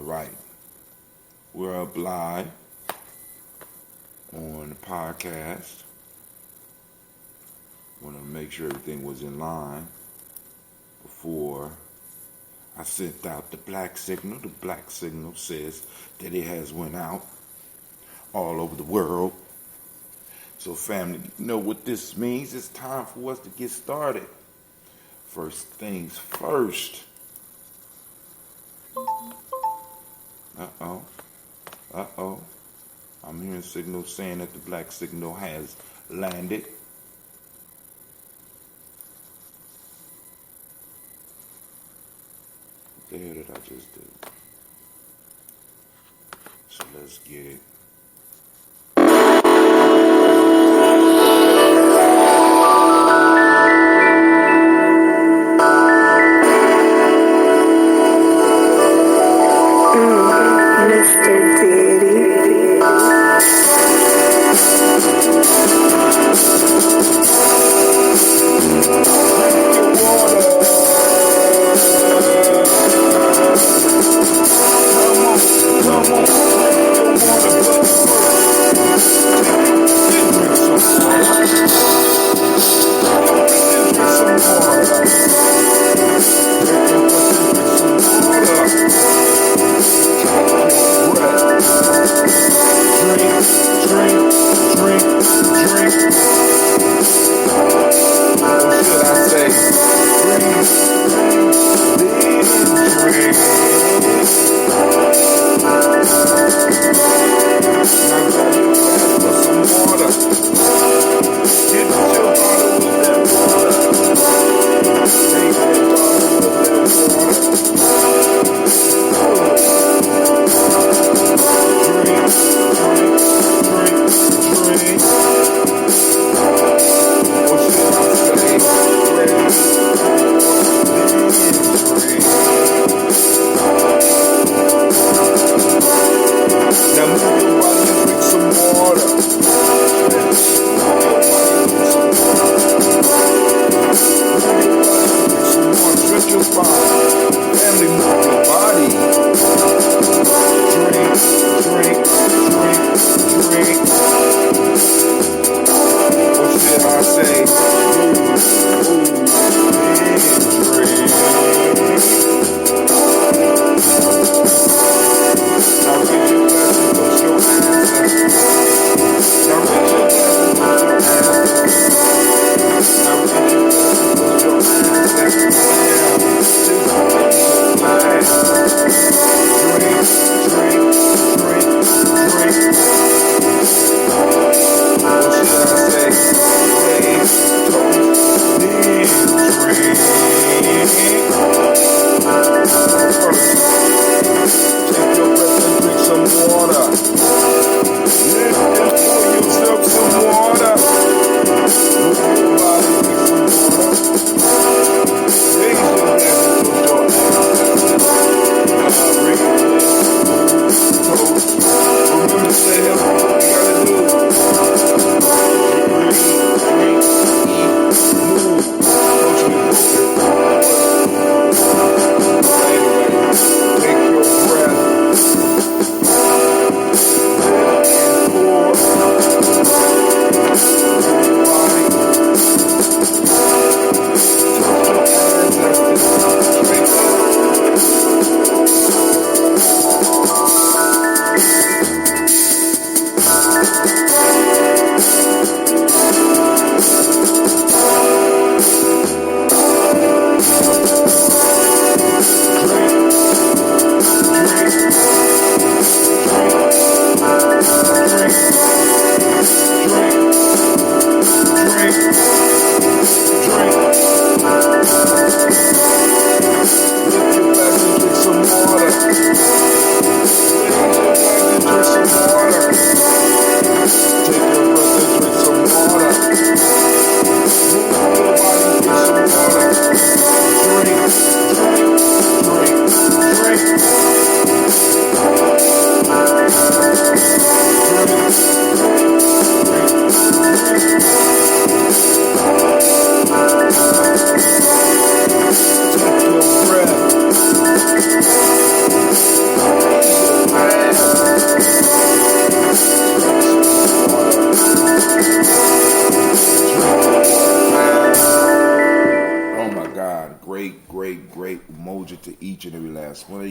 All right. We're up live on the podcast. Want to make sure everything was in line before I sent out the black signal. The black signal says that it has went out all over the world. So family, you know what this means? It's time for us to get started. First things first. Uh-oh. I'm hearing signals saying that the black signal has landed. What the hell did I just do? So let's get it.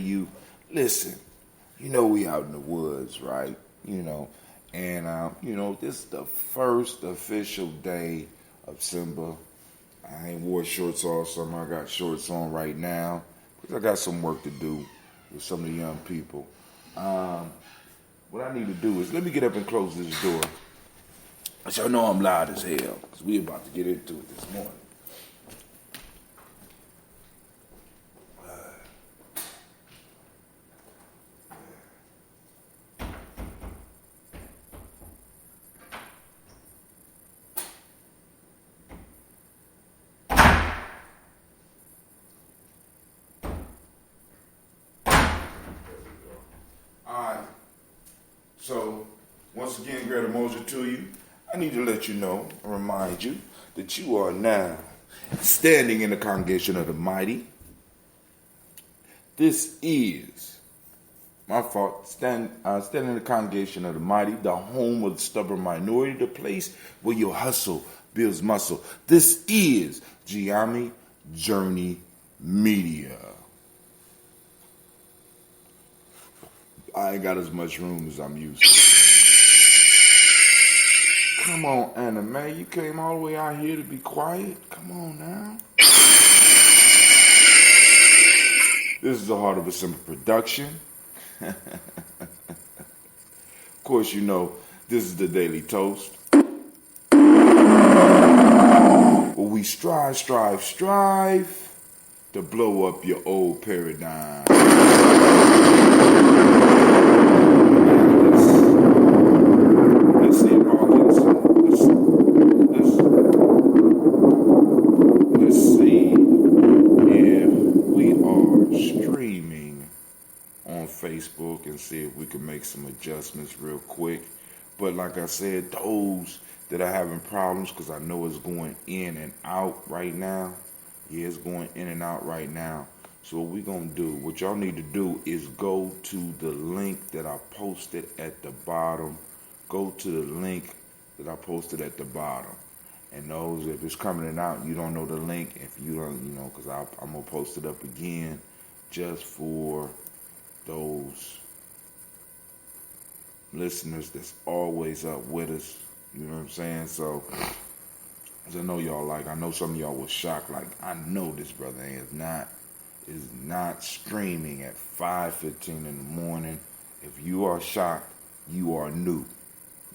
you, listen, we out in the woods, right? And this is the first official day of Simba. I ain't wore shorts all summer. I got shorts on right now because I got some work to do with some of the young people. What I need to do is let me get up and close this door. So y'all know I'm loud as hell because we about to get into it this morning. Alright, so once again, great Umoja to you. I need to let you know and remind you that you are now standing in the congregation of the mighty. This is my fault. Stand in the congregation of the mighty, the home of the stubborn minority, the place where your hustle builds muscle. This is Gye-Nyame Journey Media. I ain't got as much room as I'm used to. Come on, Anna, man. You came all the way out here to be quiet? Come on now. This is the Heart of a Simba production. Of course, this is the Daily Toast. Where we strive to blow up your old paradigm. Facebook and see if we can make some adjustments real quick. But like I said, those that are having problems, because I know it's going in and out right now. Yeah, it's going in and out right now. So what we going to do, what y'all need to do is go to the link that I posted at the bottom. Go to the link that I posted at the bottom. And those, if it's coming in and out, you don't know the link. If you don't, because I'm going to post it up again just for those listeners that's always up with us, you know what I'm saying? So, as I know I know some of y'all was shocked, I know this brother is not streaming at 5:15 in the morning. If you are shocked, you are new.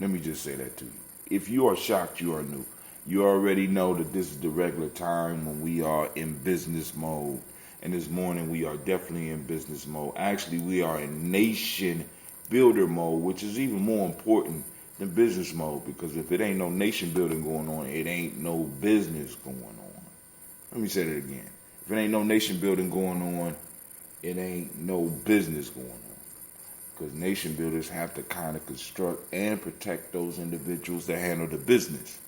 Let me just say that to you. If you are shocked, you are new. You already know that this is the regular time when we are in business mode. And this morning, we are definitely in business mode. Actually, we are in nation builder mode, which is even more important than business mode. Because if it ain't no nation building going on, it ain't no business going on. Let me say that again. If it ain't no nation building going on, it ain't no business going on. Because nation builders have to kind of construct and protect those individuals that handle the business.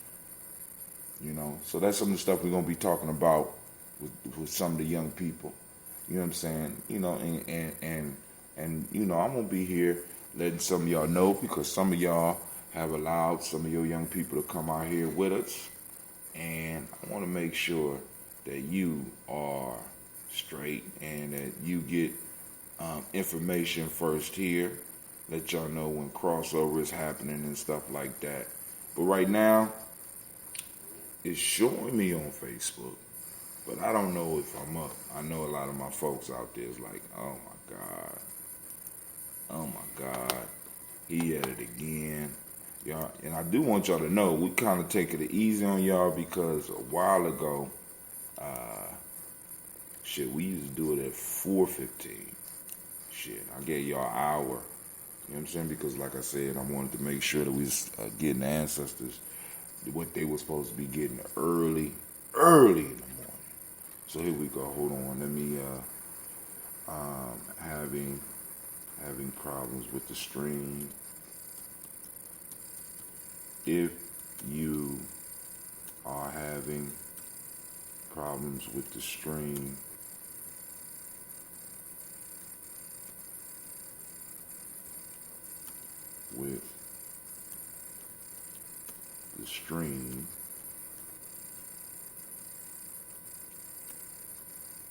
So that's some of the stuff we're going to be talking about with some of the young people. You know what I'm saying? And I'm going to be here letting some of y'all know, because some of y'all have allowed some of your young people to come out here with us. And I want to make sure that you are straight and that you get information first here. Let y'all know when crossover is happening and stuff like that. But right now, it's showing me on Facebook. But I don't know if I'm up. I know a lot of my folks out there is like, oh my God, he at it again. Y'all, and I do want y'all to know, we kind of taking it easy on y'all because a while ago, we used to do it at 4:15. I gave y'all an hour. You know what I'm saying? Because like I said, I wanted to make sure that we was getting the ancestors what they were supposed to be getting early in the morning. So here we go. Hold on. Let me having problems with the stream. If you are having problems with the stream,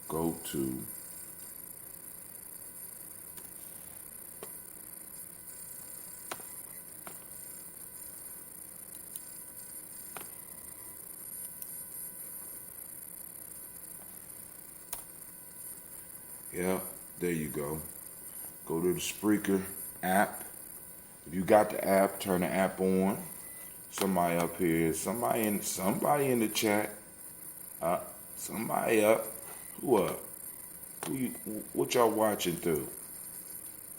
go to Yeah, there you go. Go to the Spreaker app. If you got the app, turn the app on. Somebody up here, somebody in the chat. Uh, somebody up. Who up? What y'all watching through?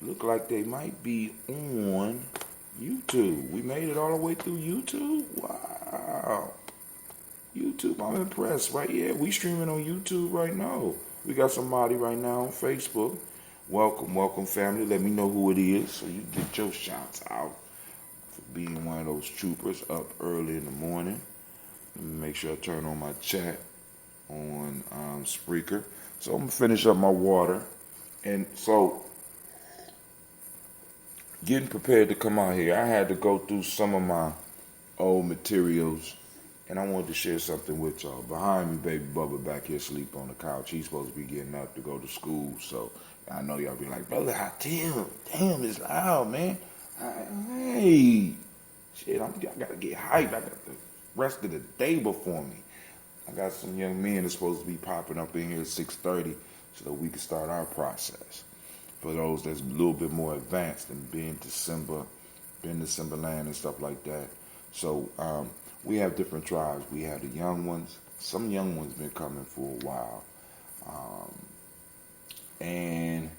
Look like they might be on YouTube. We made it all the way through YouTube? Wow. YouTube, I'm impressed, right? Yeah, we streaming on YouTube right now. We got somebody right now on Facebook. Welcome, family. Let me know who it is so you get your shots out for being one of those troopers up early in the morning. Let me make sure I turn on my chat on Spreaker. So I'm going to finish up my water. And so, getting prepared to come out here, I had to go through some of my old materials, and I wanted to share something with y'all. Behind me, baby Bubba back here asleep on the couch. He's supposed to be getting up to go to school, so I know y'all be like, brother, damn, it's loud, man. Hey, shit, I gotta get hyped. I got the rest of the day before me. I got some young men that's supposed to be popping up in here at 6:30 so that we can start our process. For those that's a little bit more advanced and been to Simba land and stuff like that. So we have different tribes. We have the young ones. Some young ones been coming for a while. And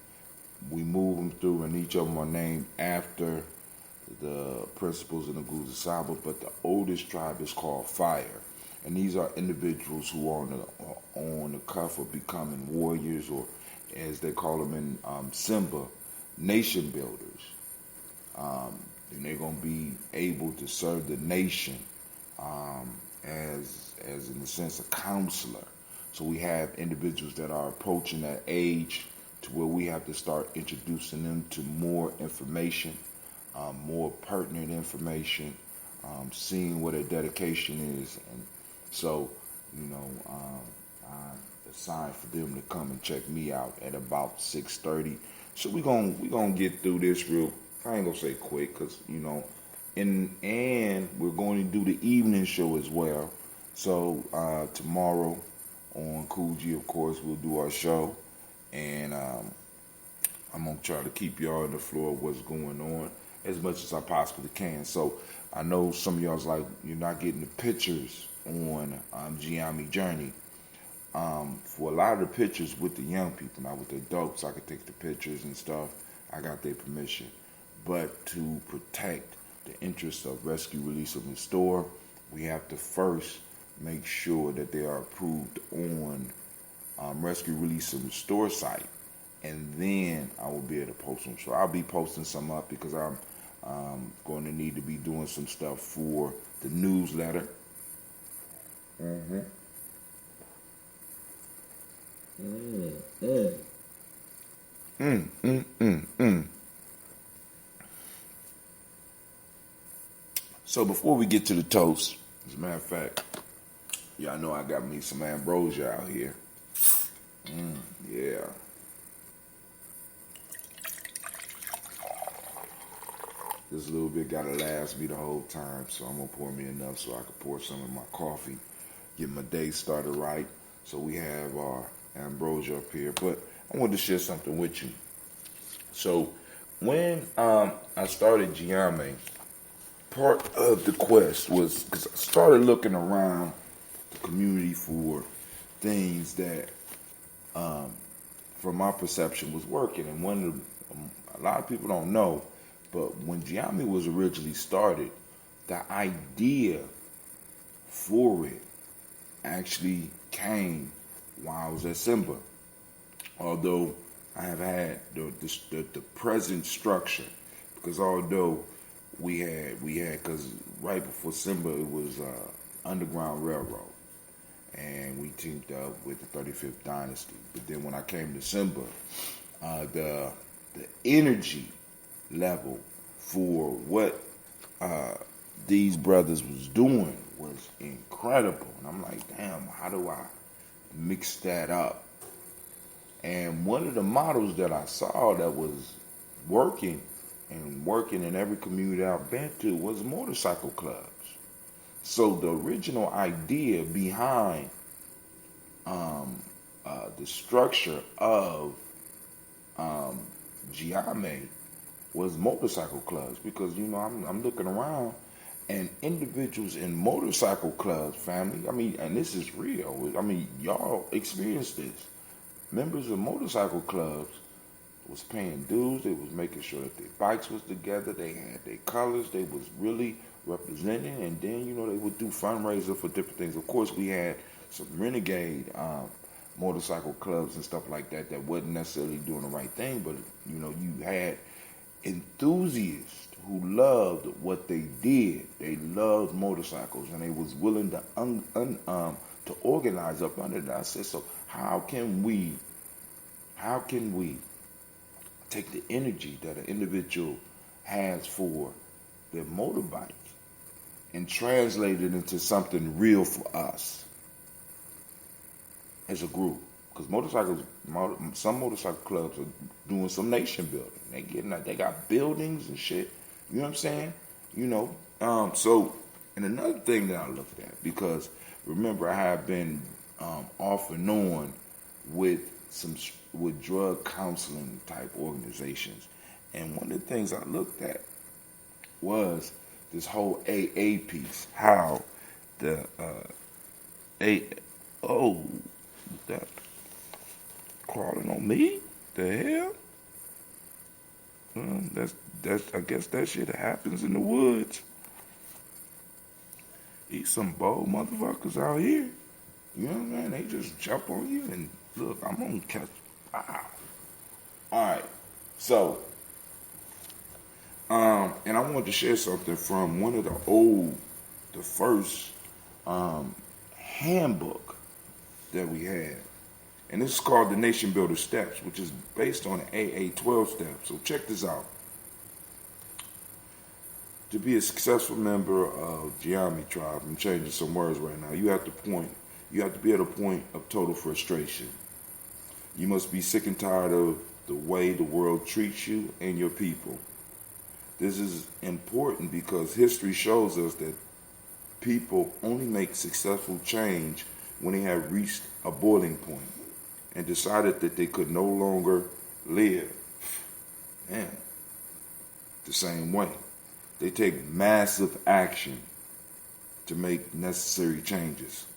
we move them through, and each of them are named after the principles in the Guza Saba, but the oldest tribe is called Fire. And these are individuals who are on the cuff of becoming warriors, or as they call them in Simba, nation builders. And they're going to be able to serve the nation as in the sense, a counselor. So we have individuals that are approaching that age to where we have to start introducing them to more information, more pertinent information, seeing what a dedication is. And so, I assigned for them to come and check me out at about 6:30. So we gonna get through this real. I ain't gonna say quick, cause and we're going to do the evening show as well. So tomorrow on Cool G, of course, we'll do our show, and I'm gonna try to keep y'all on the floor of what's going on as much as I possibly can. So I know some of y'all's like, you're not getting the pictures on Gye-Nyame Journey. For a lot of the pictures with the young people, not with the adults, I could take the pictures and stuff. I got their permission. But to protect the interests of rescue, release, and restore, we have to first make sure that they are approved on rescue, release, and restore site. And then I will be able to post them. So I'll be posting some up because I'm going to need to be doing some stuff for the newsletter. Mm-hmm. So before we get to the toast, as a matter of fact, y'all know I got me some ambrosia out here. Yeah. This little bit gotta last me the whole time, so I'm gonna pour me enough so I can pour some in my coffee, get my day started right. So we have our ambrosia up here, but I wanted to share something with you. So when I started Gye-Nyame, part of the quest was because I started looking around the community for things that, from my perception, was working. And a lot of people don't know, but when Gye-Nyame was originally started, the idea for it actually came while I was at Simba. Although I have had the present structure, because although we had because right before Simba it was Underground Railroad, and we teamed up with the 35th Dynasty. But then when I came to Simba, the energy level for what these brothers was doing was incredible, and I'm like, damn, how do I mix that up? And one of the models that I saw that was working in every community I've been to was motorcycle clubs. So the original idea behind the structure of um, Gye-Nyame was motorcycle clubs because I'm looking around and individuals in motorcycle clubs, family. I mean, and this is real. I mean, y'all experience this. Members of motorcycle clubs was paying dues. They was making sure that their bikes was together. They had their colors. They was really representing. And then they would do fundraiser for different things. Of course, we had some renegade motorcycle clubs and stuff like that that wasn't necessarily doing the right thing. But you had enthusiasts who loved what they did. They loved motorcycles, and they was willing to organize up under that. I said, so how can we take the energy that an individual has for their motorbike and translate it into something real for us as a group? Because some motorcycle clubs are doing some nation building. They got buildings and shit. You know what I'm saying? So, and another thing that I looked at, because remember I have been off and on with with drug counseling type organizations, and one of the things I looked at was this whole AA piece. How the that crawling on me? The hell? That's I guess that shit happens in the woods. These some bold motherfuckers out here. You know what I mean? They just jump on you and look, I'm gonna catch. Wow. Alright. So, and I wanted to share something from one of the first handbook that we had. And this is called the Nation Builder Steps, which is based on AA 12 steps. So check this out. To be a successful member of Gye-Nyame tribe, I'm changing some words right now. You have to be at a point of total frustration. You must be sick and tired of the way the world treats you and your people. This is important because history shows us that people only make successful change when they have reached a boiling point and decided that they could no longer live the same way. They take massive action to make necessary changes.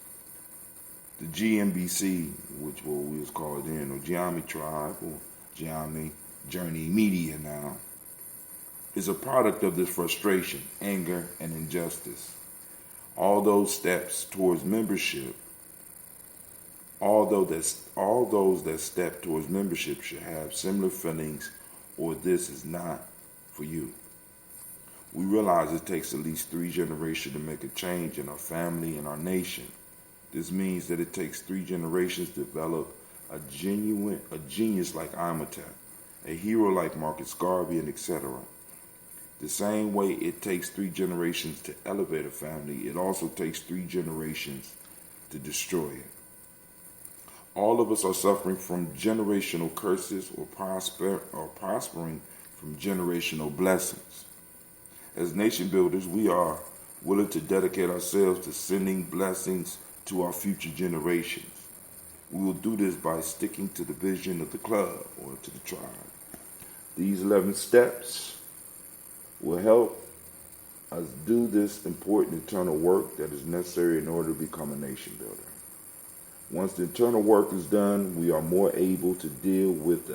The GMBC, which what we was called then, or Gye-Nyame Tribe, or Gye-Nyame Journey Media now, is a product of this frustration, anger, and injustice. All those steps towards membership, all those that step towards membership should have similar feelings, or this is not for you. We realize it takes at least 3 generations to make a change in our family and our nation. This means that it takes 3 generations to develop a genius like Umoja, a hero like Marcus Garvey, and etc. The same way it takes 3 generations to elevate a family, it also takes 3 generations to destroy it. All of us are suffering from generational curses or prospering from generational blessings. As nation builders, we are willing to dedicate ourselves to sending blessings to our future generations. We will do this by sticking to the vision of the club or to the tribe. These 11 steps will help us do this important internal work that is necessary in order to become a nation builder. Once the internal work is done, we are more able to deal with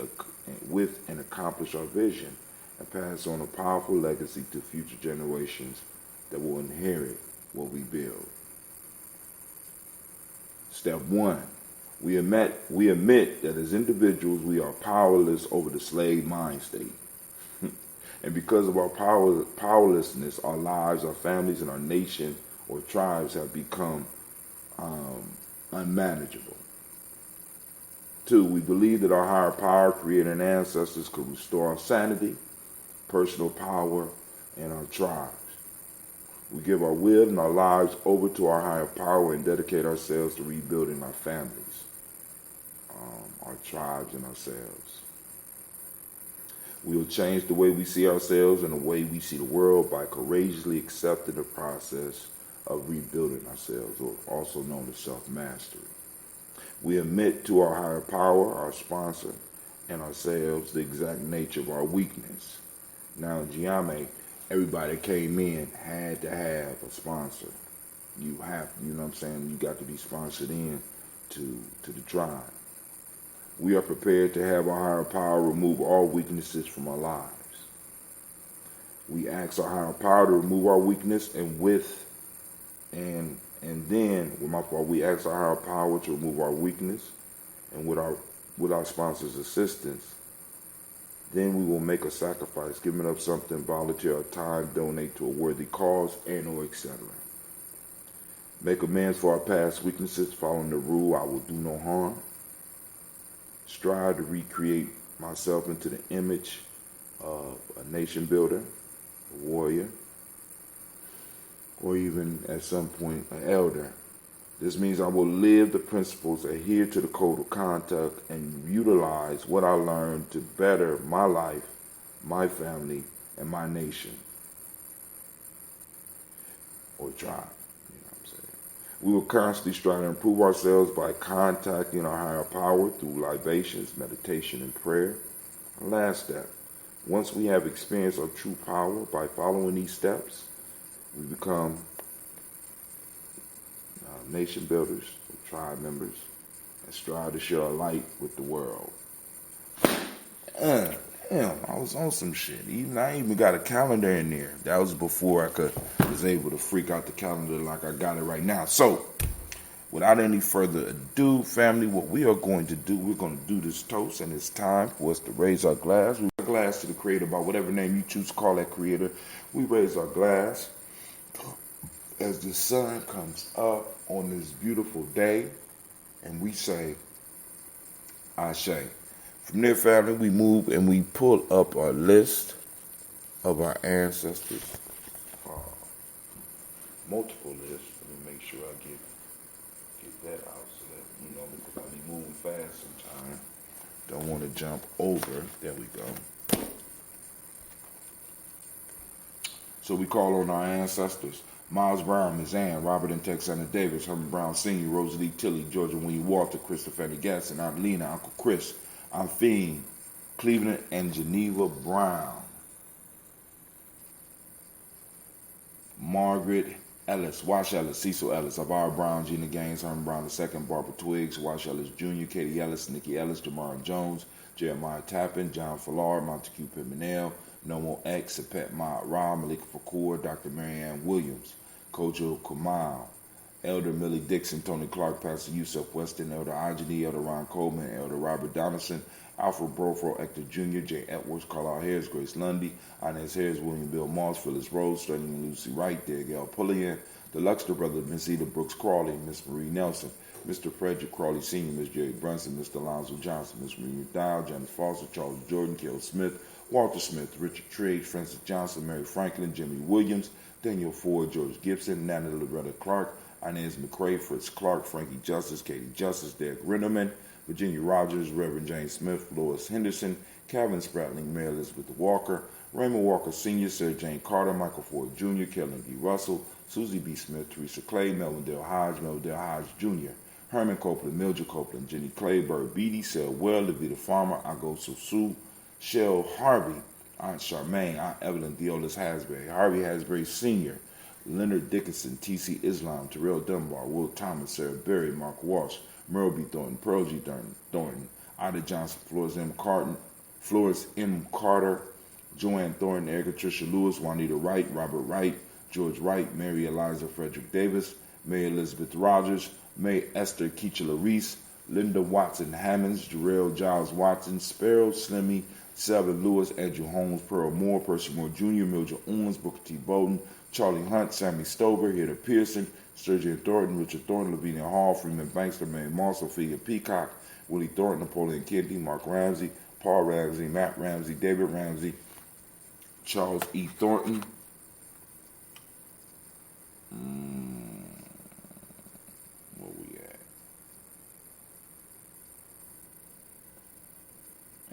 and accomplish our vision and pass on a powerful legacy to future generations that will inherit what we build. Step 1, we admit that as individuals we are powerless over the slave mind state. And because of our powerlessness, our lives, our families, and our nation or tribes have become unmanageable. 2, we believe that our higher power, creator, and ancestors could restore our sanity, personal power, and our tribes. We give our will and our lives over to our higher power and dedicate ourselves to rebuilding our families, our tribes, and ourselves. We will change the way we see ourselves and the way we see the world by courageously accepting the process of rebuilding ourselves, or also known as self-mastery. We admit to our higher power, our sponsor, and ourselves the exact nature of our weakness. Now in Gye-Nyame, everybody that came in had to have a sponsor. You have, you know what I'm saying, you got to be sponsored in to the tribe. We are prepared to have our higher power remove all weaknesses from our lives. We ask our higher power to remove our weakness and then with my fault, we ask our higher power to remove our weakness and with our sponsor's assistance, then we will make a sacrifice, giving up something, volunteer our time, donate to a worthy cause, and or etc. Make amends for our past weaknesses, following the rule, I will do no harm. Strive to recreate myself into the image of a nation builder, a warrior, or even at some point an elder. This means I will live the principles, adhere to the code of conduct, and utilize what I learned to better my life, my family, and my nation or tribe. You know what I'm saying? We will constantly strive to improve ourselves by contacting our higher power through libations, meditation, and prayer. And last step, once we have experienced our true power by following these steps, we become nation builders, tribe members, and strive to share our light with the world. Damn, I was on some shit. I even got a calendar in there. That was before was able to freak out the calendar like I got it right now. So, without any further ado, family, what we are going to do, we're going to do this toast, and it's time for us to raise our glass. We raise our glass to the Creator by whatever name you choose to call that Creator. We raise our glass as the sun comes up on this beautiful day, and we say, Ashe. From there, family, we move and we pull up our list of our ancestors. Multiple lists. Let me make sure I get that out so that, because I be moving fast sometimes. Don't want to jump over. There we go. So we call on our ancestors. Miles Brown, Ms. Ann, Robert and Texana Davis, Herman Brown Sr., Rosalie Tilley, Georgia William Walter, Christopher Gasson, Aunt Lena, Uncle Chris, Aunt Fiend, Cleveland, and Geneva Brown. Margaret Ellis, Wash Ellis, Cecil Ellis, Avara Brown, Gina Gaines, Herman Brown II, Barbara Twiggs, Wash Ellis Jr., Katie Ellis, Nikki Ellis, Jamar Jones, Jeremiah Tappan, John Fallar, Montague Pimenel, Nomo X, Sapet Maat Ra, Malika Fakur, Dr. Marianne Williams, Kojo Kamal, Elder Millie Dixon, Tony Clark, Pastor Yusuf Weston, Elder Ajani, Elder Ron Coleman, Elder Robert Donaldson, Alfred Brofro, Hector Jr., Jay Edwards, Carlisle Harris, Grace Lundy, Inez Harris, William Bill Moss, Phyllis Rose, Sterling Lucy Wright, Gail Pullian, the Luxter brother, Miss Eda Brooks Crawley, Miss Marie Nelson, Mr. Frederick Crawley Sr., Miss Jerry Brunson, Mr. Alonzo Johnson, Miss Marie McDowell, Janice Foster, Charles Jordan, Kel Smith, Walter Smith, Richard Triggs, Francis Johnson, Mary Franklin, Jimmy Williams, Daniel Ford, George Gibson, Natalie Loretta Clark, Inez McCrae, Fritz Clark, Frankie Justice, Katie Justice, Derek Rinderman, Virginia Rogers, Reverend James Smith, Lois Henderson, Calvin Spratling, Mary Elizabeth Walker, Raymond Walker Sr., Sarah Jane Carter, Michael Ford Jr., Kellen D. Russell, Susie B. Smith, Teresa Clay, Melvin Dale Hodge, Jr., Herman Copeland, Mildred Copeland, Jenny Clay, Bird Beatty, Sarah Well, Levita Farmer, Ago Sosu, Shell Harvey, Aunt Charmaine, Aunt Evelyn Deolis Hasbury, Harvey Hasbury Sr., Leonard Dickinson, T.C. Islam, Terrell Dunbar, Will Thomas, Sarah Berry, Mark Walsh, Merle B. Thornton, Pearl G. Thornton, Ida Johnson, Flores M. Carter, Joanne Thornton, Erica Tricia Lewis, Juanita Wright, Robert Wright, George Wright, Mary Eliza Frederick Davis, Mary Elizabeth Rogers, May Esther Keachela Reese, Linda Watson Hammonds, Jarrell Giles Watson, Sparrow Slimmy, Selvin Lewis, Andrew Holmes, Pearl Moore, Percy Moore Jr., Mildred Owens, Booker T. Bowden, Charlie Hunt, Sammy Stover, Hilda Pearson, Sturgeon Thornton, Richard Thornton, Lavinia Hall, Freeman Bankster, Mary Moss, Sophia Peacock, Willie Thornton, Napoleon Kennedy, Mark Ramsey, Paul Ramsey, Matt Ramsey, David Ramsey, Charles E. Thornton, where we at?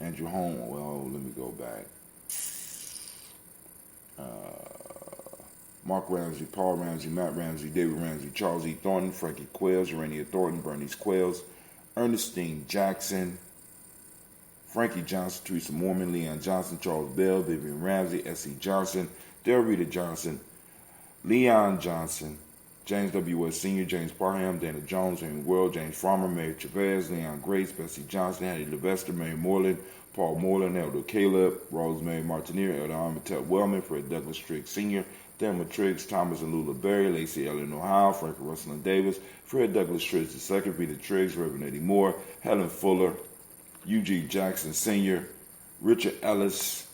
Andrew Holmes, well, let me go back. Mark Ramsey, Paul Ramsey, Matt Ramsey, David Ramsey, Charles E. Thornton, Frankie Quails, Urania Thornton, Bernice Quails, Ernestine Jackson, Frankie Johnson, Teresa Mormon, Leon Johnson, Charles Bell, Vivian Ramsey, S.E. Johnson, Del Rita Johnson, Leon Johnson, James W. West Sr., James Parham, Dana Jones, Henry World, James Farmer, Mary Chavez, Leon Grace, Bessie Johnson, Hattie Levester, Mary Moreland, Paul Moreland, Elder Caleb, Rosemary Martineer, Elder Armitage Wellman, Fred Douglas Triggs Sr., Thelma Triggs, Thomas and Lula Berry, Lacey Ellen Ohio, Frank Russell and Davis, Fred Douglas Triggs II, Peter Triggs, Reverend Eddie Moore, Helen Fuller, Eugene Jackson Sr., Richard Ellis,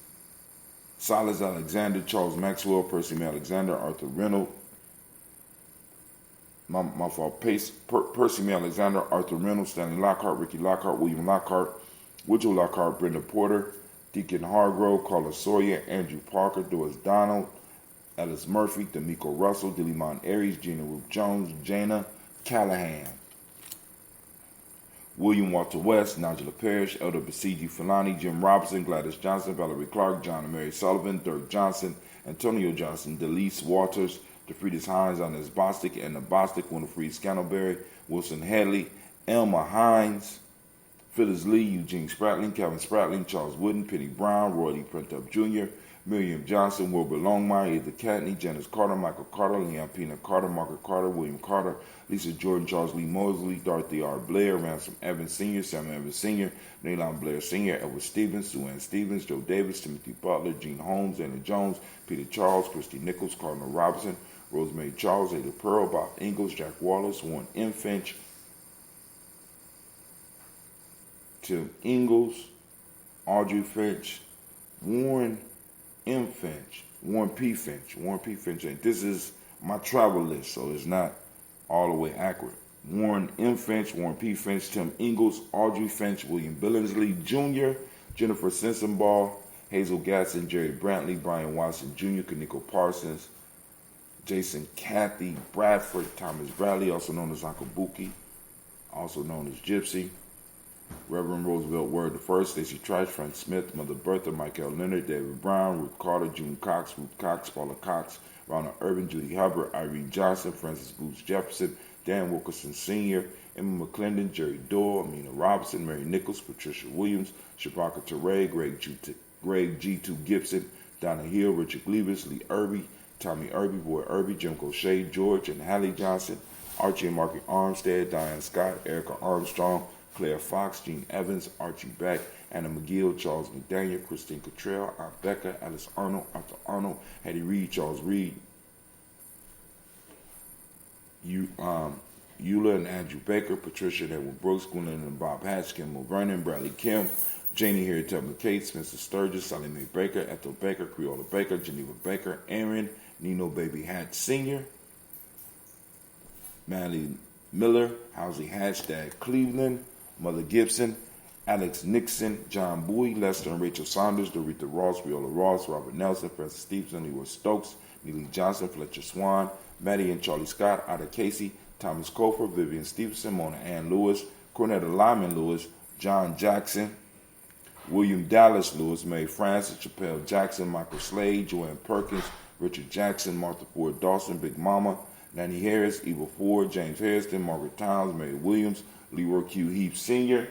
Silas Alexander, Charles Maxwell, Percy May Alexander, Arthur Reynolds, Percy May Alexander, Arthur Reynolds, Stanley Lockhart, Ricky Lockhart, William Lockhart, Woodrow Lockhart, Brenda Porter, Deacon Hargrove, Carla Sawyer, Andrew Parker, Doris Donald, Ellis Murphy, D'Amico Russell, Dillimon Aries, Gina Ruth Jones, Jana Callahan, William Walter West, Nigella Parrish, Elder Basiji Fulani, Jim Robinson, Gladys Johnson, Valerie Clark, John and Mary Sullivan, Dirk Johnson, Antonio Johnson, Delise Waters, DeFriedis Hines, Inez Bostic, Edna Bostic, Winifred Scantleberry, Wilson Hadley, Elma Hines, Phyllis Lee, Eugene Spratling, Calvin Spratling, Charles Wooden, Penny Brown, Roy Lee Prentup Jr., Miriam Johnson, Wilbur Longmire, Edith Catney, Janice Carter, Michael Carter, Leon Pena Carter, Margaret Carter, William Carter, Lisa Jordan, Charles Lee Mosley, Dorothy R. Blair, Ransom Evans Sr., Samuel Evans Sr., Nalon Blair Sr., Edward Stevens, Sue Ann Stevens, Joe Davis, Timothy Butler, Gene Holmes, Anna Jones, Peter Charles, Christy Nichols, Cardinal Robinson, Rosemary Charles, Ada Pearl, Bob Ingalls, Jack Wallace, Warren M. Finch, Tim Ingalls, Audrey Finch, Warren M. Finch, Warren P. Finch. This is my travel list, so it's not all the way accurate. Warren M. Finch, Warren P. Finch, Tim Ingalls, Audrey Finch, William Billingsley Jr., Jennifer Sensenbaugh, Hazel Gatson, Jerry Brantley, Brian Watson Jr., Kaniko Parsons, Jason Cathy Bradford, Thomas Bradley, also known as Uncle Buki, also known as Gypsy, Reverend Roosevelt Word I, Stacey Trice, Frank Smith, Mother Bertha, Michael Leonard, David Brown, Ruth Carter, June Cox, Ruth Cox, Paula Cox, Ronald Urban, Judy Hubbard, Irene Johnson, Francis Booth Jefferson, Dan Wilkerson Sr., Emma McClendon, Jerry Doyle, Amina Robinson, Mary Nichols, Patricia Williams, Shabaka Teray, Greg G2 Gibson, Donna Hill, Richard Gleavis, Lee Irby, Tommy Irby, Boy Irby, Jim Crochet, George and Hallie Johnson, Archie and Marky Armstead, Diane Scott, Erica Armstrong, Claire Fox, Gene Evans, Archie Beck, Anna McGill, Charles McDaniel, Christine Cottrell, Aunt Becca, Alice Arnold, Arthur Arnold, Hattie Reed, Charles Reed, Eula and Andrew Baker, Patricia and Edward Brooks, Gwendolyn and Bob Hatch, Kim Vernon, Bradley Kim, Janie Harriet Tubman Cates, Spencer Sturgis, Sally Mae Baker, Ethel Baker, Creola Baker, Geneva Baker, Aaron, Nino Baby Hatch Sr., Manley Miller, Housley Hatch, Dad Cleveland, Mother Gibson, Alex Nixon, John Bowie, Lester and Rachel Saunders, Dorita Ross, Viola Ross, Robert Nelson, Francis Stevenson, Leroy Stokes, Neely Johnson, Fletcher Swan, Maddie and Charlie Scott, Ida Casey, Thomas Cofer, Vivian Stevenson, Mona Ann Lewis, Cornetta Lyman Lewis, John Jackson, William Dallas Lewis, Mary Francis, Chappelle Jackson, Michael Slade, Joanne Perkins, Richard Jackson, Martha Ford Dawson, Big Mama, Nanny Harris, Eva Ford, James Harrison, Margaret Towns, Mary Williams, Leroy Q. Heap Sr.,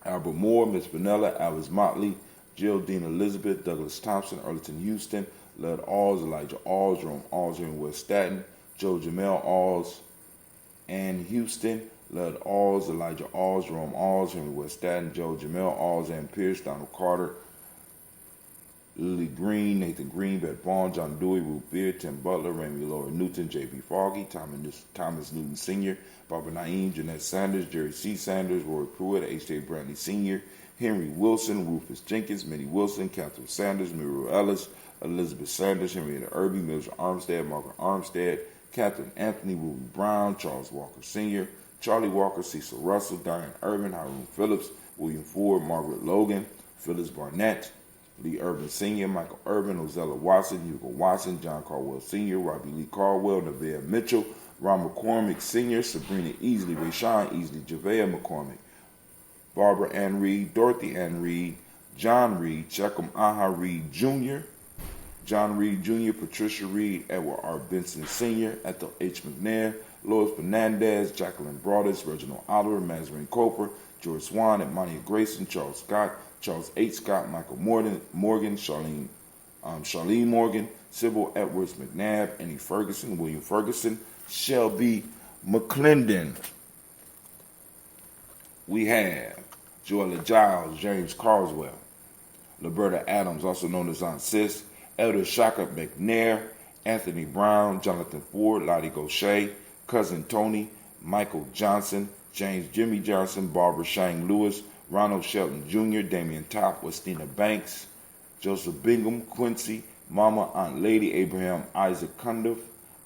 Albert Moore, Miss Vanilla, Alice Motley, Geraldine Elizabeth, Douglas Thompson, Earlton Houston, Lud Alls, Elijah Alls, Jerome Alls here in West Staten, Joe Jamel Alls, Ann Houston, Lud Alls, Elijah Alls, Jerome Alls here in West Staten, Joe Jamel Alls, Ann Pierce, Donald Carter, Lily Green, Nathan Green, Beth Vaughn, John Dewey, Ruth Beard, Tim Butler, Ramey Laura Newton, J.B. Foggy, Thomas Newton Sr., Barbara Naeem, Jeanette Sanders, Jerry C. Sanders, Roy Pruitt, H.J. Brantley Sr., Henry Wilson, Rufus Jenkins, Minnie Wilson, Catherine Sanders, Muriel Ellis, Elizabeth Sanders, Henrietta Irby, Mildred Armstead, Margaret Armstead, Catherine Anthony, Ruby Brown, Charles Walker Sr., Charlie Walker, Cecil Russell, Diane Irvin, Hiram Phillips, William Ford, Margaret Logan, Phyllis Barnett, Lee Irvin Sr., Michael Irvin, Ozella Watson, Hugo Watson, John Caldwell Sr., Robbie Lee Caldwell, Nevaeh Mitchell, Ron McCormick Sr., Sabrina Easley, Rayshawn Easley, Javea McCormick, Barbara Ann Reed, Dorothy Ann Reed, John Reed, Checkham Aha Reed Jr., John Reed Jr., Patricia Reed, Edward R. Benson Sr., Ethel H. McNair, Lois Fernandez, Jacqueline Broadus, Reginald Oliver, Mazarine Coper, George Swan, Monia Grayson, Charles Scott, Charles H. Scott, Michael Morgan, Charlene Morgan, Sybil Edwards McNabb, Annie Ferguson, William Ferguson, Shelby McClendon. We have Joella Giles, James Carswell, Liberta Adams, also known as Aunt Sis, Elder Shaka McNair, Anthony Brown, Jonathan Ford, Lottie Gaucher, Cousin Tony, Michael Johnson, James Jimmy Johnson, Barbara Shang Lewis, Ronald Shelton Jr., Damian Top, Westina Banks, Joseph Bingham, Quincy, Mama, Aunt Lady, Abraham Isaac Cundiff,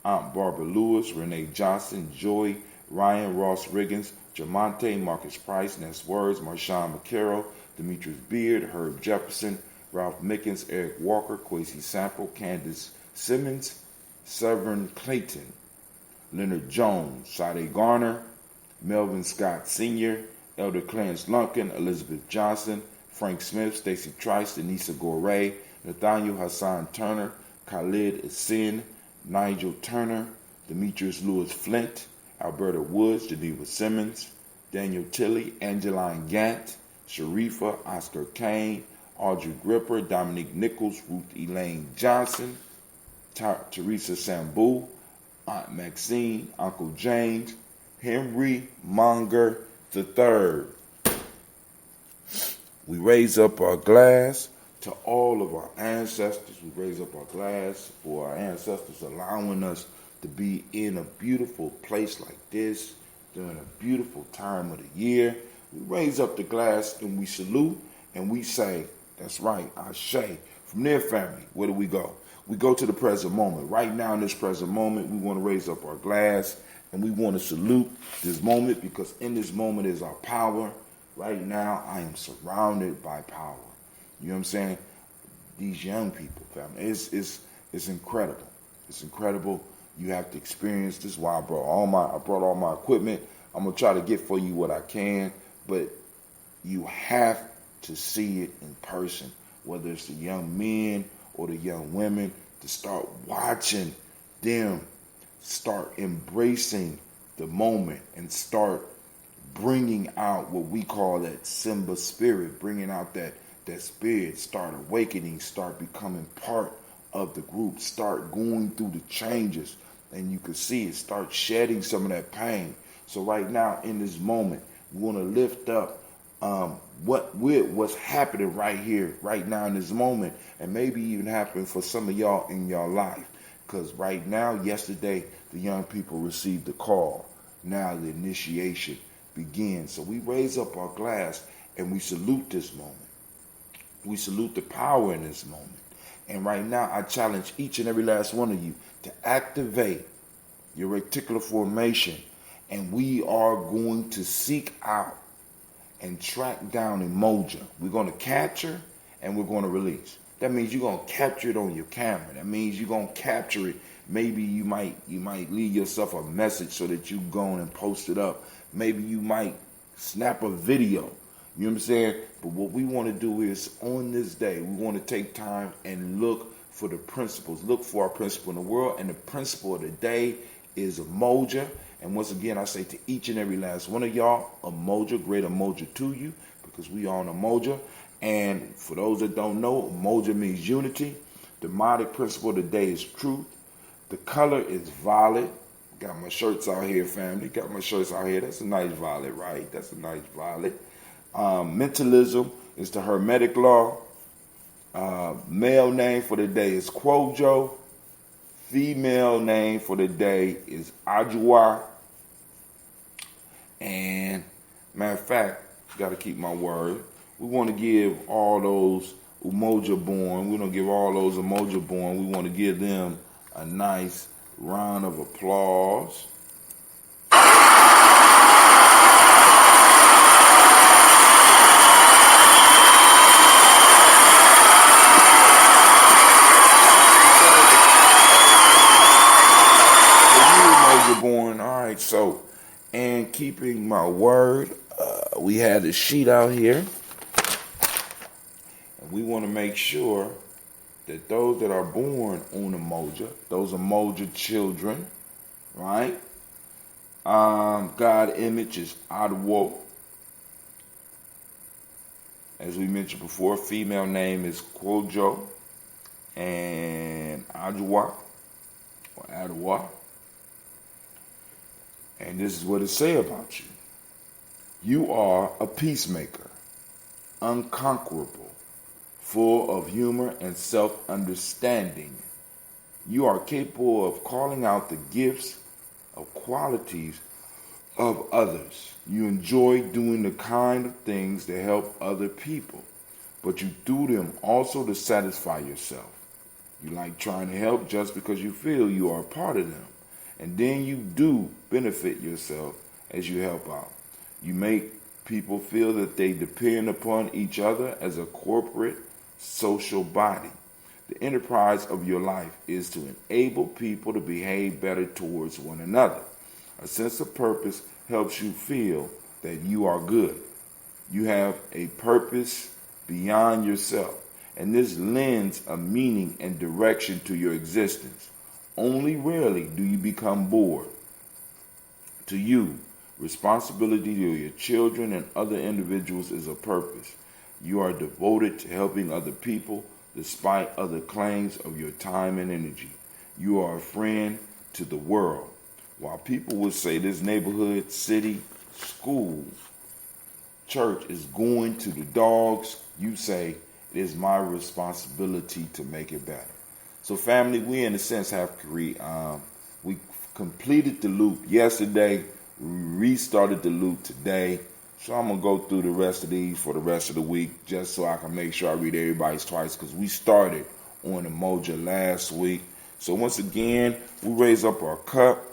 Aunt Barbara Lewis, Renee Johnson, Joy, Ryan Ross Riggins, Jamonte, Marcus Price, Ness Words, Marshawn McCarroll, Demetrius Beard, Herb Jefferson, Ralph Mickens, Eric Walker, Quasi Sample, Candace Simmons, Severn Clayton, Leonard Jones, Sade Garner, Melvin Scott Sr., Elder Clarence Lumpkin, Elizabeth Johnson, Frank Smith, Stacy Trice, Denisa Gore, Nathaniel Hassan Turner, Khalid Sin, Nigel Turner, Demetrius Lewis Flint, Alberta Woods, Geneva Simmons, Daniel Tilley, Angeline Gant, Sharifa, Oscar Kane, Audrey Gripper, Dominique Nichols, Ruth Elaine Johnson, Teresa Sambu, Aunt Maxine, Uncle James, Henry Monger III. We raise up our glass to all of our ancestors. We raise up our glass for our ancestors allowing us to be in a beautiful place like this during a beautiful time of the year. We raise up the glass and we salute and we say, that's right, Ashe. From there, family, where do we go? We go to the present moment. Right now in this present moment, we want to raise up our glass and we want to salute this moment because in this moment is our power. Right now, I am surrounded by power. You know what I'm saying? These young people, family, it's incredible. It's incredible. You have to experience this. Is why I brought all my equipment. I'm gonna try to get for you what I can, but you have to see it in person. Whether it's the young men or the young women, to start watching them, start embracing the moment, and start bringing out what we call that Simba spirit, bringing out that spirit, start awakening, start becoming part of the group, start going through the changes, and you can see it, start shedding some of that pain. So right now, in this moment, we want to lift up what's happening right here, right now in this moment, and maybe even happen for some of y'all in your life. Because right now, yesterday, the young people received the call. Now the initiation begins. So we raise up our glass and we salute this moment. We salute the power in this moment. And right now, I challenge each and every last one of you to activate your reticular formation. And we are going to seek out and track down Umoja. We're going to capture and we're going to release. That means you're going to capture it on your camera. That means you're going to capture it. Maybe you might leave yourself a message so that you go and post it up. Maybe you might snap a video. You know what I'm saying? But what we want to do is on this day, we want to take time and look for the principles. Look for our principle in the world. And the principle of the day is Umoja. And once again, I say to each and every last one of y'all, Umoja, great Umoja to you, because we are on Umoja. And for those that don't know, Umoja means unity. The demonic principle of the day is truth. The color is violet. Got my shirts out here, family. Got my shirts out here. That's a nice violet, right? That's a nice violet. Mentalism is the Hermetic law. Male name for the day is Kwojo. Female name for the day is Ajua. And matter of fact, got to keep my word. We want to give all those Umoja born. We don't give all those Umoja born. We want to give them a nice round of applause. Born. All right, so, and keeping my word, we had a sheet out here, and we want to make sure that those that are born on Umoja, those Umoja children, right? God image is Adwo. As we mentioned before, female name is Kwojo and Adwa or Adwa. And this is what it say about you. You are a peacemaker, unconquerable, full of humor and self-understanding. You are capable of calling out the gifts of qualities of others. You enjoy doing the kind of things that help other people, but you do them also to satisfy yourself. You like trying to help just because you feel you are a part of them, and then you do benefit yourself as you help out. You make people feel that they depend upon each other as a corporate social body. The enterprise of your life is to enable people to behave better towards one another. A sense of purpose helps you feel that you are good. You have a purpose beyond yourself, and this lends a meaning and direction to your existence. Only rarely do you become bored. To you, responsibility to your children and other individuals is a purpose. You are devoted to helping other people despite other claims of your time and energy. You are a friend to the world. While people would say this neighborhood, city, school, church is going to the dogs, you say it is my responsibility to make it better. So family, we in a sense have we completed the loop yesterday, we restarted the loop today. So I'm going to go through the rest of these for the rest of the week just so I can make sure I read everybody's twice, because we started on Umoja last week. So once again, we raise up our cup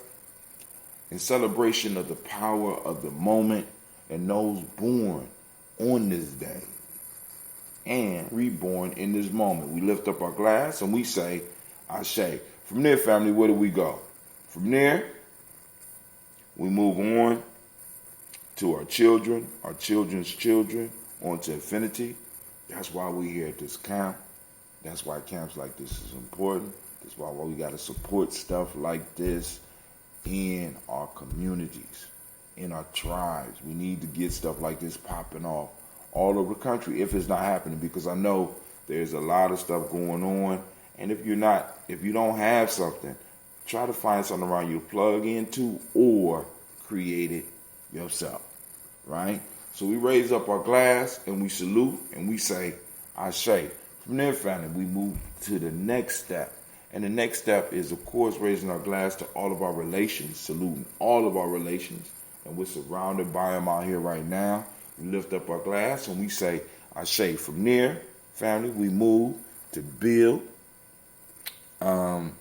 in celebration of the power of the moment and those born on this day and reborn in this moment. We lift up our glass and we say, Ashe. From there, family, where do we go? From there, we move on to our children, our children's children, on to infinity. That's why we're here at this camp. That's why camps like this is important. That's why we got to support stuff like this in our communities, in our tribes. We need to get stuff like this popping off all over the country if it's not happening, because I know there's a lot of stuff going on. And if you don't have something, try to find something around you to plug into or create it yourself. Right? So we raise up our glass and we salute and we say, Ashe. From there, family, we move to the next step. And the next step is, of course, raising our glass to all of our relations, saluting all of our relations. And we're surrounded by them out here right now. We lift up our glass and we say, Ashe. From there, family, we move to build. Right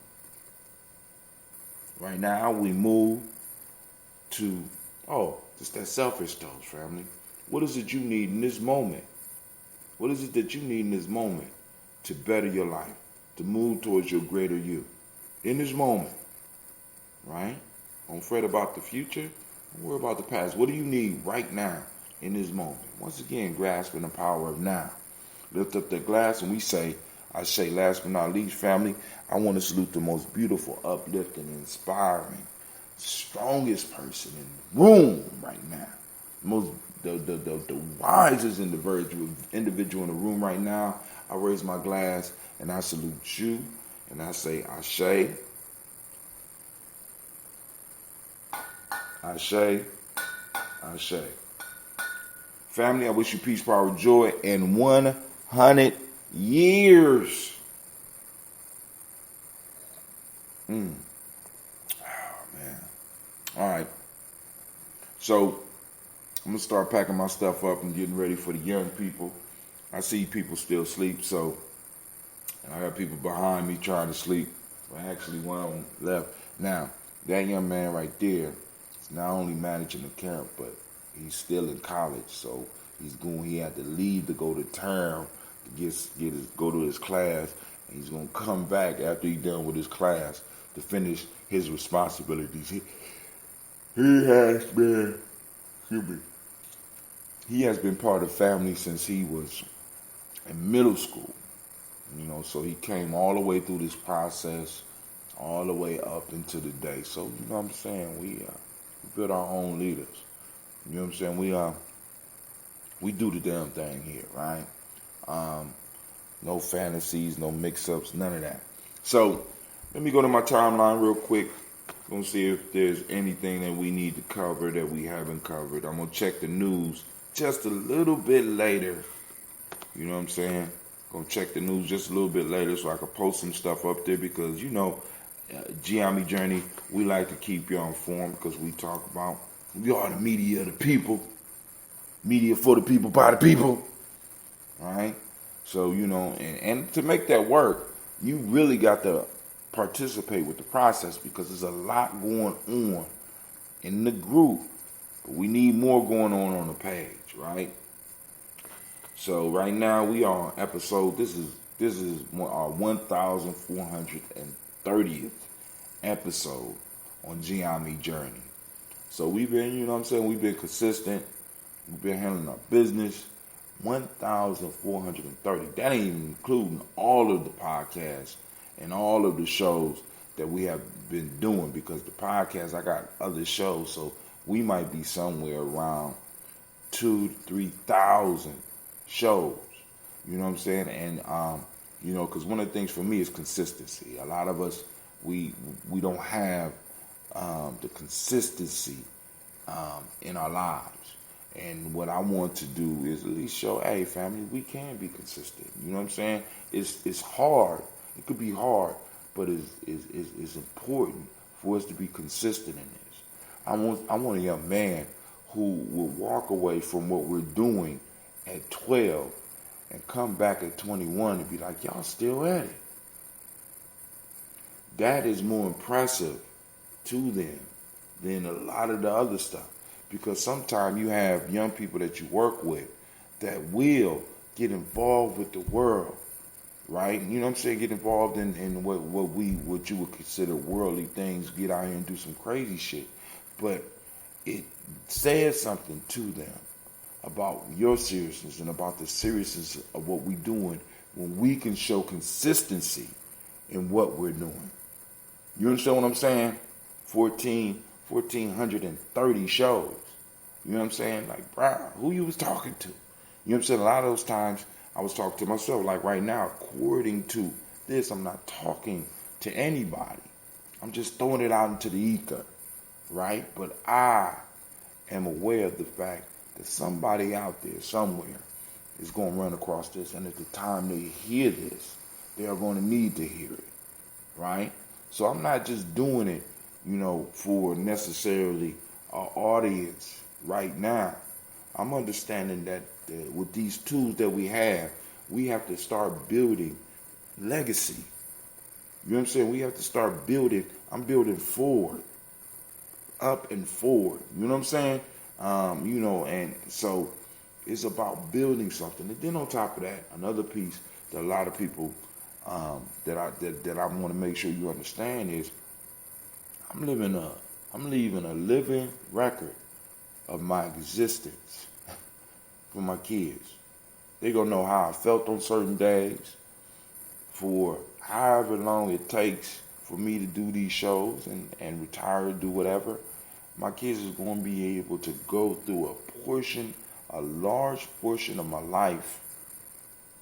now, we move to, just that selfish dose, family. What is it you need in this moment? What is it that you need in this moment to better your life, to move towards your greater you? In this moment, right? Don't fret about the future. Don't worry about the past. What do you need right now in this moment? Once again, grasping the power of now. Lift up the glass and we say, I say, last but not least, family, I want to salute the most beautiful, uplifting, inspiring, strongest person in the room right now. The wisest individual in the room right now. I raise my glass and I salute you and I say, Ashe, Ashe, Ashe. Family, I wish you peace, power, joy, and 100 years. Oh, man. All right. So, I'm going to start packing my stuff up and getting ready for the young people. I see people still sleep, so I got people behind me trying to sleep. But actually, one of them left. Now, that young man right there is not only managing the camp, but he's still in college. So he had to leave to go to town to go to his class. And he's going to come back after he's done with his class to finish his responsibilities. He has been part of the family since he was in middle school. So he came all the way through this process, all the way up into the day. So, you know what I'm saying? We built our own leaders. You know what I'm saying? We do the damn thing here, right? No fantasies, no mix-ups, none of that. So let me go to my timeline real quick. Gonna see if there's anything that we need to cover that we haven't covered. I'm gonna check the news just a little bit later. You know what I'm saying? Gonna check the news just a little bit later so I can post some stuff up there because Gye-Nyame Journey, we like to keep y'all informed because we are the media of the people, media for the people by the people. All right. So, and to make that work, you really got to participate with the process because there's a lot going on in the group. But we need more going on the page, right? So right now we are on episode, this is our 1,430th episode on Gye-Nyame Journey. So we've been, we've been consistent. We've been handling our business. 1,430. That ain't even including all of the podcasts and all of the shows that we have been doing because the podcast, I got other shows, so we might be somewhere around 2,000 to 3,000 shows. You know what I'm saying? And because one of the things for me is consistency. A lot of us we don't have the consistency in our lives. And what I want to do is at least show, hey, family, we can be consistent. You know what I'm saying? It's hard. It could be hard, but it's important for us to be consistent in this. I want a young man who will walk away from what we're doing at 12 and come back at 21 and be like, y'all still at it. That is more impressive to them than a lot of the other stuff. Because sometimes you have young people that you work with that will get involved with the world, right? You know what I'm saying? Get involved in what you would consider worldly things, get out here and do some crazy shit. But it says something to them about your seriousness and about the seriousness of what we're doing when we can show consistency in what we're doing. You understand what I'm saying? 1,430 shows. You know what I'm saying? Like, bro, who you was talking to? You know what I'm saying? A lot of those times I was talking to myself. Like right now, according to this, I'm not talking to anybody. I'm just throwing it out into the ether, right? But I am aware of the fact that somebody out there somewhere is going to run across this. And at the time they hear this, they are going to need to hear it, right? So I'm not just doing it, for necessarily our audience right now. I'm understanding that with these tools that we have to start building legacy. You know what I'm saying? We have to start building. I'm building forward, up and forward. You know what I'm saying? And so it's about building something. And then on top of that, another piece that a lot of people that I want to make sure you understand is I'm leaving a living record of my existence for my kids. They're going to know how I felt on certain days for however long it takes for me to do these shows and retire and do whatever. My kids is going to be able to go through a large portion of my life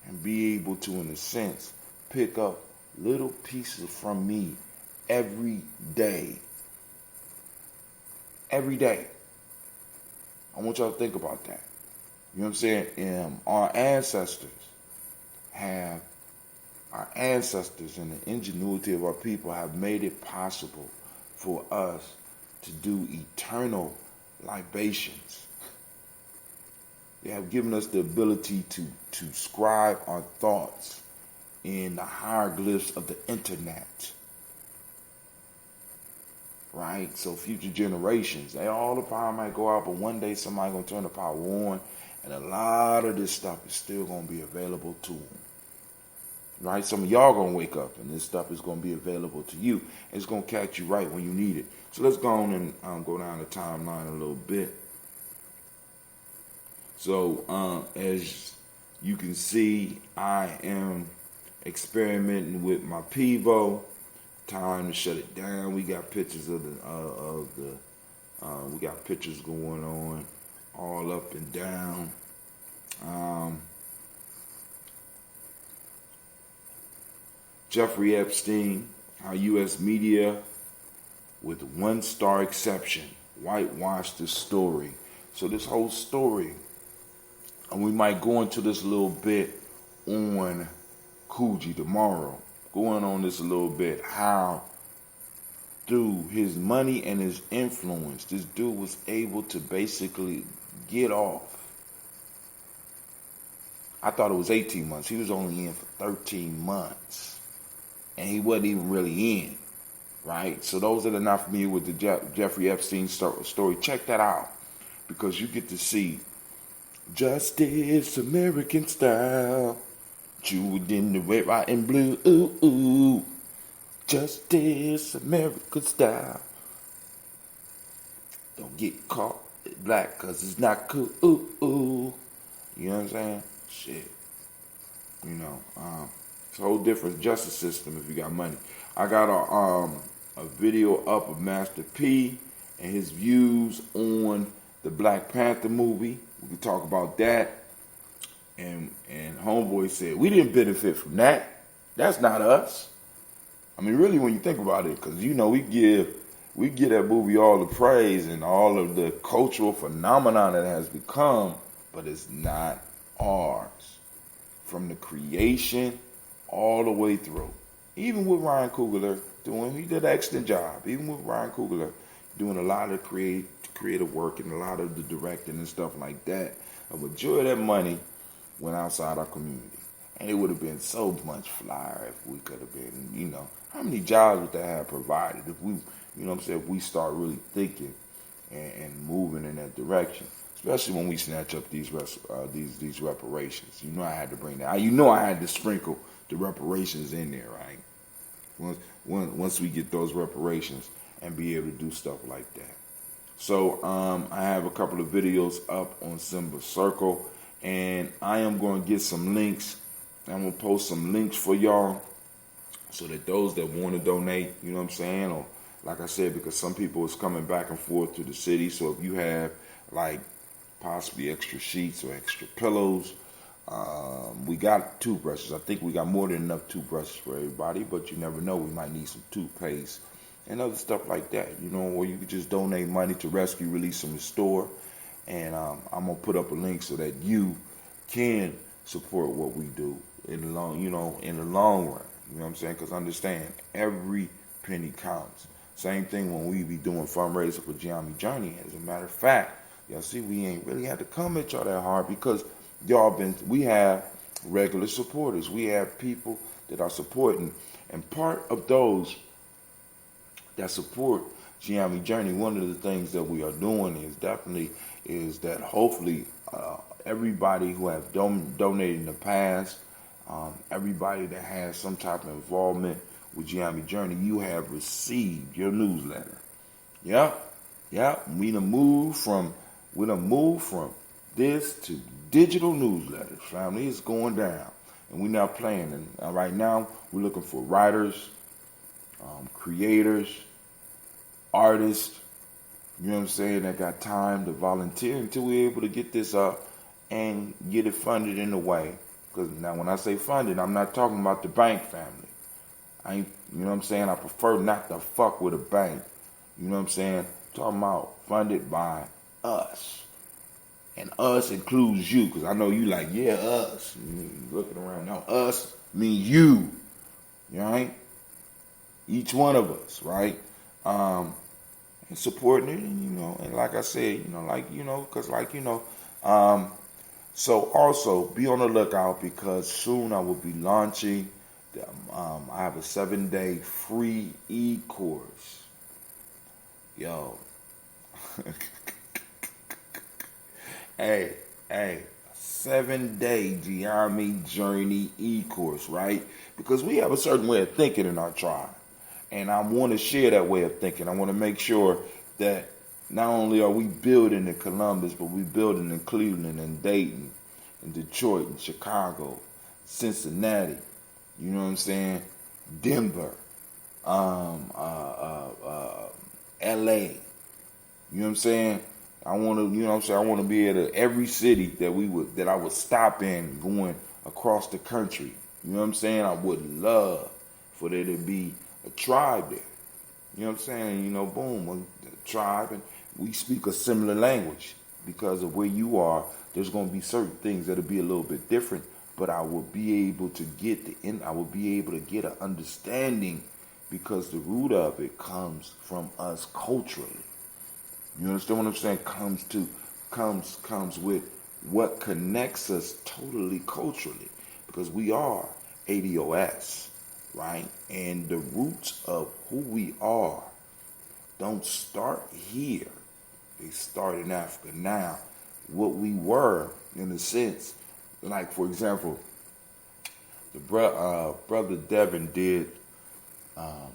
and be able to, in a sense, pick up little pieces from me every day. Every day. I want y'all to think about that. You know what I'm saying? Our ancestors and the ingenuity of our people have made it possible for us to do eternal libations. They have given us the ability to scribe our thoughts in the hieroglyphs of the internet. Right? So future generations, all the power might go out, but one day somebody going to turn the power on, and a lot of this stuff is still going to be available to them. Right? Some of y'all going to wake up, and this stuff is going to be available to you. It's going to catch you right when you need it. So let's go on and go down the timeline a little bit. So as you can see, I am experimenting with my Pivo. Time to shut it down. We got pictures we got pictures going on all up and down. Um, Jeffrey Epstein, how U.S. media, with one star exception, whitewashed the story. So this whole story, and we might go into this a little bit on Coogee tomorrow, going on this a little bit, how through his money and his influence, this dude was able to basically get off. I thought it was 18 months. He was only in for 13 months. And he wasn't even really in, right? So those that are not familiar with the Jeffrey Epstein story, check that out. Because you get to see justice, American style, chewed in the red, white, and blue. Ooh, ooh. Justice, American style. Don't get caught black because it's not cool. Ooh, ooh. You know what I'm saying? Shit. You know, it's a whole different justice system if you got money. I got a video up of Master P and his views on the Black Panther movie. We can talk about that. And Homeboy said, we didn't benefit from that. That's not us. I mean, really, when you think about it, because, you know, we give that movie all the praise and all of the cultural phenomenon that it has become, but it's not ours. From the creation all the way through. Even with Ryan Coogler he did an excellent job. Even with Ryan Coogler doing a lot of creative work and a lot of the directing and stuff like that, a majority of that money went outside our community. And it would have been so much flyer if we could have been, you know, how many jobs would that have provided if we, you know what I'm saying, if we start really thinking and moving in that direction, especially when we snatch up these reparations. You know I had to bring that. You know I had to sprinkle the reparations in there, right? Once we get those reparations and be able to do stuff like that. So I have a couple of videos up on Simba Circle, and I am going to get some links. I'm going to post some links for y'all so that those that want to donate, you know what I'm saying, or like I said, because some people is coming back and forth to the city, so if you have like possibly extra sheets or extra pillows, we got toothbrushes. I think we got more than enough toothbrushes for everybody, but you never know, we might need some toothpaste and other stuff like that, you know, or you could just donate money to Rescue, Release, and Restore, and I'm going to put up a link so that you can support what we do in the long, you know, in the long run. You know what I'm saying? Because understand, every penny counts. Same thing when we be doing fundraising for Gye-Nyame Journey. As a matter of fact, y'all see, we ain't really had to come at y'all that hard because we have regular supporters. We have people that are supporting. And part of those that support Gye-Nyame Journey, one of the things that we are doing is that hopefully everybody who have donated in the past, everybody that has some type of involvement with Gye-Nyame Journey, you have received your newsletter. Yep. We done moved from this to digital newsletters. Family, it's going down, and we're not playing. And right now, we're looking for writers, creators, artists. You know what I'm saying? That got time to volunteer until we're able to get this up and get it funded in a way. Because now, when I say funded, I'm not talking about the bank, family. You know what I'm saying? I prefer not to fuck with a bank. You know what I'm saying? I'm talking about funded by us. And us includes you, because I know you like, yeah, us. You looking around now. Us means you. You know, right? Each one of us, right? And supporting it, and, you know, and like I said, you know, like, you know, because like, you know, so also be on the lookout because soon I will be launching. I have a 7-day free e-course. Yo. hey, 7-day Gye-Nyame Journey e-course, right? Because we have a certain way of thinking in our tribe. And I want to share that way of thinking. I want to make sure that not only are we building in Columbus, but we're building in Cleveland and Dayton and Detroit and Chicago, Cincinnati, you know what I'm saying? Denver, LA, you know what I'm saying? I want to, you know what I'm saying, I want to be at every city that I would stop in going across the country. You know what I'm saying? I would love for there to be a tribe there. You know what I'm saying? You know, boom, a tribe, and we speak a similar language because of where you are. There's going to be certain things that'll be a little bit different, but I will be able to get I will be able to get an understanding because the root of it comes from us culturally. You understand what I'm saying? Comes with what connects us totally culturally because we are ADOS, right? And the roots of who we are don't start here. They start in Africa. Now, what we were, in a sense, like for example, the brother Devin did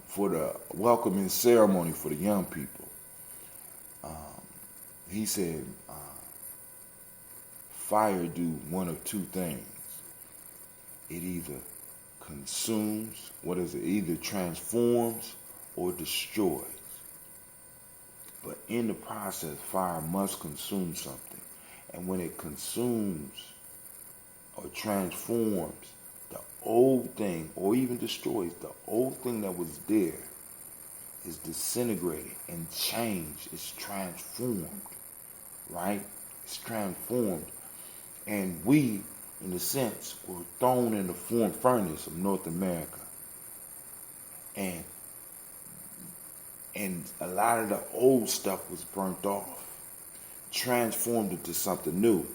for the welcoming ceremony for the young people. He said, fire do one of two things. It either consumes, either transforms or destroys. But in the process, fire must consume something. And when it consumes or transforms the old thing, or even destroys the old thing that was there, is disintegrated and changed. It's transformed, right? It's transformed. And we, in a sense, were thrown in the furnace of North America. And a lot of the old stuff was burnt off, transformed into something new.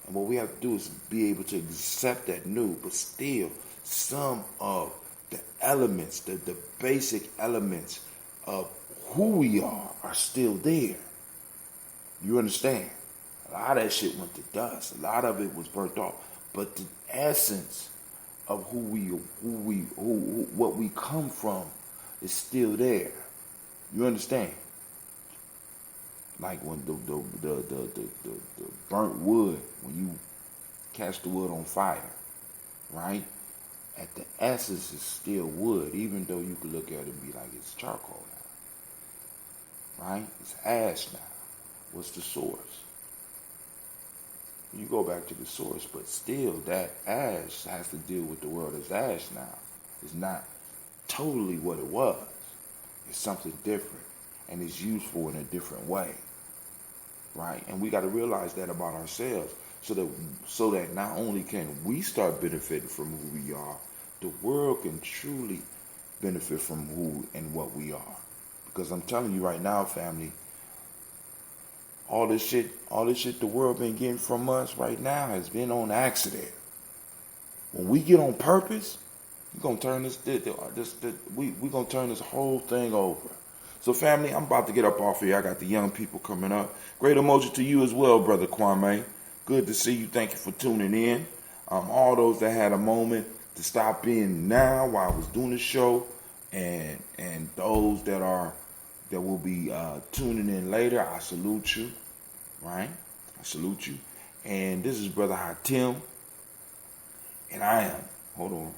And what we have to do is be able to accept that new, but still some of the elements, the basic elements of who we are still there. You understand? A lot of that shit went to dust. A lot of it was burnt off. But the essence of what we come from is still there. You understand? Like when the burnt wood, when you catch the wood on fire, right? At the essence is still wood, even though you could look at it and be like it's charcoal now. Right? It's ash now. What's the source? You go back to the source, but still that ash has to deal with the world as ash now. It's not totally what it was. It's something different, and it's useful in a different way, right? And we got to realize that about ourselves, so that not only can we start benefiting from who we are, the world can truly benefit from who and what we are. Because I'm telling you right now, family, all this shit the world been getting from us right now has been on accident. When we get on purpose, we're gonna turn we gonna turn this whole thing over. So family, I'm about to get up off here. I got the young people coming up. Great Umoja to you as well, Brother Kwame. Good to see you. Thank you for tuning in. All those that had a moment to stop in now while I was doing the show, and those that will be tuning in later, I salute you. Right? I salute you. And this is Brother Hatim. And I am. Hold on.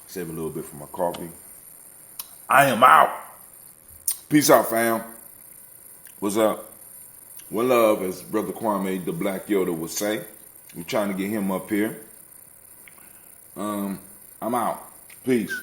Save a little bit for my coffee. I am out. Peace out, fam. What's up? One love, as Brother Kwame, the Black Yoda, would say. I'm trying to get him up here. I'm out. Peace.